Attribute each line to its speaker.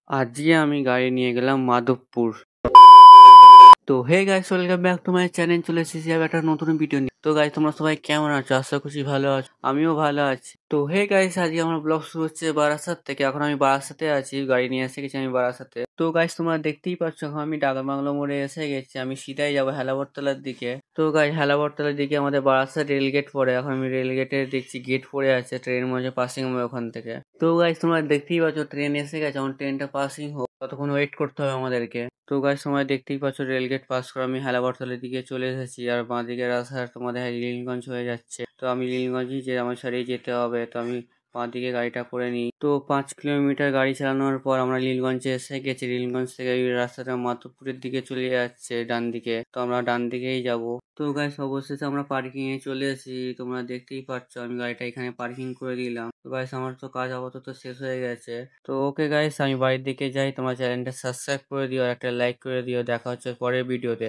Speaker 1: আজকে আমি গাড়ি নিয়ে গেলাম মাধবপুর। তো hey guys, welcome back to my channel. চলে এসেছি আবার একটা নতুন ভিডিও নিয়ে। তো গাইস, তোমরা সবাই কেমন আছো? আশা করছি ভালো আছো, আমিও ভালো আছি। তো হে গাইস, আজকে আমার ব্লগ শুরু হচ্ছে বারাসাত থেকে। এখন আমি বারাসাতে আছি, গাড়ি নিয়ে এসে গেছি আমি বারাসাতে। তো গাইস, তোমরা দেখতেই পাচ্ছ এখন আমি ডাকা বাংলো মোড়ে এসে গেছি। আমি সিধাই যাবো হেলাবরতলার দিকে। তো গাইস, হেলাবরতলার দিকে আমাদের বারাসাত রেলগেট পড়ে। এখন আমি রেলগেটে দেখছি গেট পড়ে আছে, ট্রেন মনে পাসিং হবে ওখান থেকে। তো গাইস, তোমরা দেখতেই পাচ্ছ ট্রেন এসে গেছে। এখন ট্রেনটা পাসিং হোক, ততক্ষণ ওয়েট করতে হবে আমাদেরকে। তো গাইস, সময় দেখতেই পাচ্ছ রেলগেট পাস করে আমি হেলাবরতলের দিকে চলে এসেছি। আর বাঁ দিকের রাস্তা তোমাদের লীলগঞ্জ হয়ে যাচ্ছে। তো আমি লীলগঞ্জই যে আমার সারিয়ে যেতে হবে। তো আমি বাঁ দিকে গাড়িটা করে নিই। তো 5 কিলোমিটার গাড়ি চালানোর পর আমরা লীলগঞ্জে এসে গেছি। লীলগঞ্জ থেকে এই রাস্তাটা মাধবপুরের দিকে চলে যাচ্ছে ডান দিকে। তো আমরা ডান দিকেই যাব। তো গাইস, অবশেষে আমরা পার্কিং এ চলে এসেছি। তোমরা দেখতেই পাচ্ছ আমি গাড়িটা এখানে পার্কিং করে দিলাম। তো গাইস, আমার তো কাজ আপাতত শেষ হয়ে গেছে। তো ওকে গাইস, আমি বাড়ির দিকে যাই। তোমার চ্যানেলটা সাবস্ক্রাইব করে দিও, একটা লাইক করে দিও। দেখা হচ্ছে পরের ভিডিওতে।